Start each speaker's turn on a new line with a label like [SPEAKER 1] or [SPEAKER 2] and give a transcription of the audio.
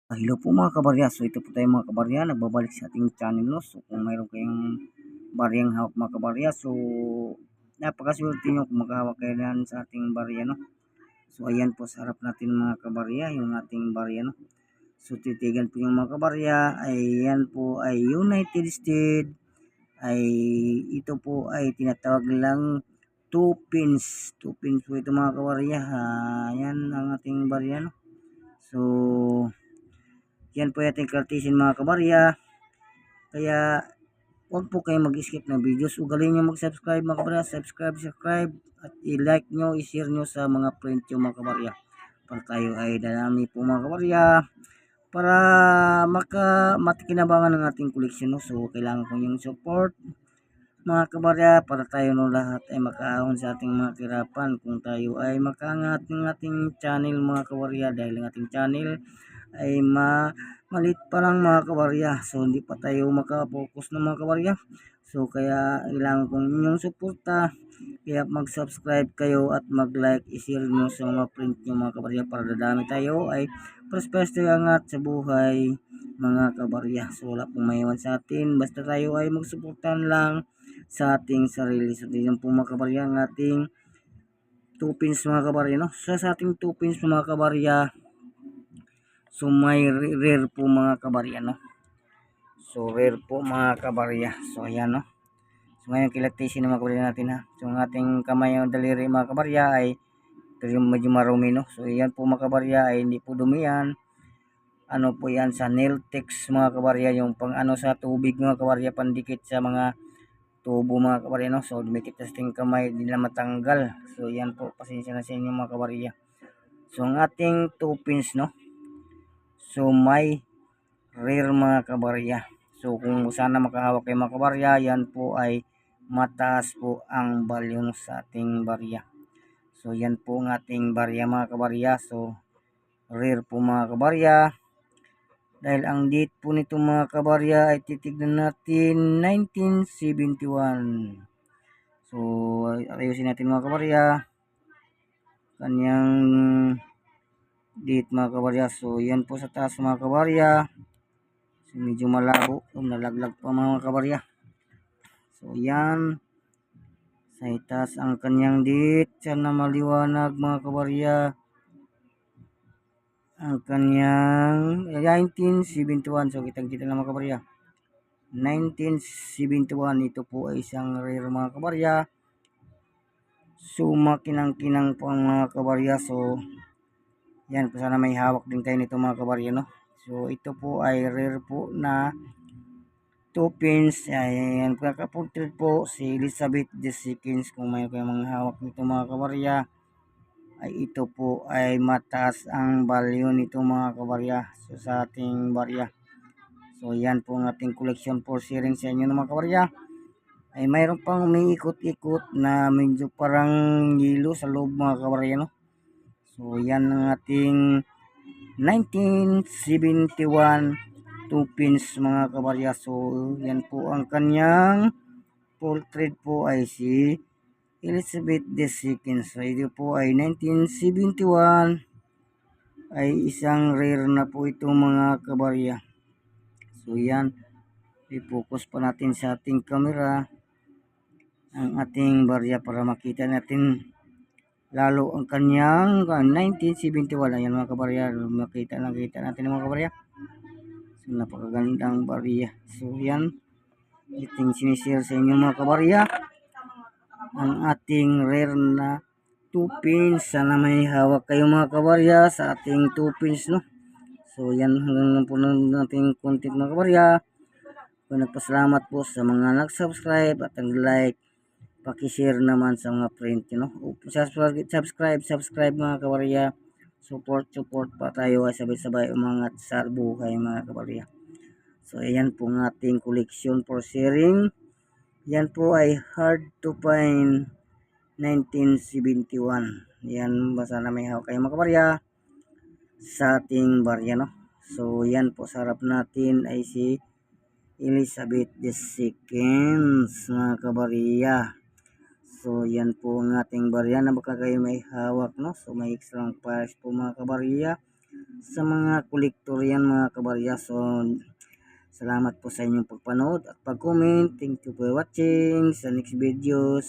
[SPEAKER 1] Hello po mga kabarya. So ito po tayo mga kabarya, nagbabalik sa ating channel, no. So kung mayroon kayong baryang hawak mga kabarya, so napakaswerte nyo kung maghahawak kayo yan sa ating barya, no. So ayan po sa harap natin mga kabarya, yung ating barya, no. So titigan po yung mga kabarya, ay yan po ay United States, ay ito po ay tinatawag lang 2 pins. 2 pins po ito mga kabarya. Yan ang ating barya, no. So yan po yung ating kartisin mga kabarya. Kaya huwag po kayong mag-skip ng videos. Ugaling nyo mag-subscribe mga kabarya. Subscribe. At i-like nyo, i-share nyo sa mga friend nyo mga kabarya. Para tayo ay dalami po mga kabarya. Para matikinabangan ng ating koleksyon. No? So kailangan ko yung support mga kabarya. Para tayo no lahat ay makaahon sa ating mga tirapan. Kung tayo ay makaangat ng ating channel mga kabarya. Dahil ang ating channel ay malit pa lang mga kabarya. So hindi pa tayo makapokus ng mga kabarya. So kaya kailangan kong inyong suporta. Kaya mag-subscribe kayo at mag-like, i-share nyo sa mga friend nyo mga kabarya para dadami tayo ay prosperous tayo angat sa buhay mga kabarya. So wala pong maiwan sa atin. Basta tayo ay magsuportan lang sa ating sarili. So tingnan po mga kabarya ang ating 2 pins mga kabarya. No? So sa ating 2 pins mga kabarya, so may rare po mga kabarya, no. So rare po mga kabarya. So ayan, no. So ngayon kilatisin ng mga kabarya natin ha. So ang ating kamay o daliri mga kabarya ay medyo marumi, no. So ayan po mga kabarya ay hindi po dumi yan. Ano po yan sa nail text mga kabarya, yung pang ano sa tubig mga kabarya, pandikit sa mga tubo mga kabarya, no. So dumikit sa ating kamay, hindi na matanggal. So yan po, pasensya na sa inyo mga kabarya. So ang ating 2 pins, no. So may rare mga kabarya. So kung sana makahawak kayo mga kabarya, yan po ay mataas po ang value sa ating barya. So yan po ang ating barya mga kabarya. So rare po mga kabarya. Dahil ang date po nito mga kabarya ay titignan natin 1971. So ayusin natin mga kabarya. Kanyang date mga kabarya. So yan po sa taas mga kabarya. So, medyo malabo. So, nalaglag pa mga kabarya. So yan. Sa itaas ang kanyang date. Sana maliwanag mga kabarya. Ang kanyang 1971. So kitang-kita na mga kabarya. 1971. Ito po ay isang rare mga kabarya. So makinang-kinang po ang mga kabarya. So yan. Sana may hawak din kayo nito mga kabarya, no. So ito po ay rare po na 2 pins. Ayan, kakaportrait po si Elizabeth II. Kung may kayong mga hawak nito mga kabarya, ay ito po ay mataas ang value nito mga kabarya. So sa ating barya. So yan po ang ating collection for sharing sa inyo mga kabarya. Ay mayroon pang umiikot-ikot na medyo parang yelo sa loob mga kabarya, no. So yan ang ating 1971 2 pins mga kabarya. So yan po ang kanyang portrait po ay si Elizabeth II. So ito po ay 1971, ay isang rare na po ito mga kabarya. So yan, i-focus pa natin sa ating camera ang ating barya para makita natin lalo ang kanyang 1971. Ayan mga kabarya, makita natin mga kabarya. So napakagandang barya. So yan, iting sinishare sa inyo mga kabarya ang ating rare na 2 pins. Sana may hawak kayo mga kabarya sa ating 2 pins, no. So yan, hanggang po natin content mga kabarya. So nagpasalamat po sa mga nag-subscribe at nag-like. Paki-share naman sa mga friend, no. Subscribe mga kabarya. Support pa tayo ay sabay-sabay umangat sa buhay mga kabarya. So ayan po ang ating collection for sharing. Yan po ay hard to find 1971. Yan, basta na may hawak kayo mga kabarya sa ating barya, no. So yan po sa harap natin ay si Elizabeth II mga kabarya. So yan po ang ating barya na baka kayo may hawak, no. So may extra price po mga kabarya. sa mga kolektor yan mga kabarya. So salamat po sa inyong pagpanood at pag-comment. Thank you for watching sa next videos.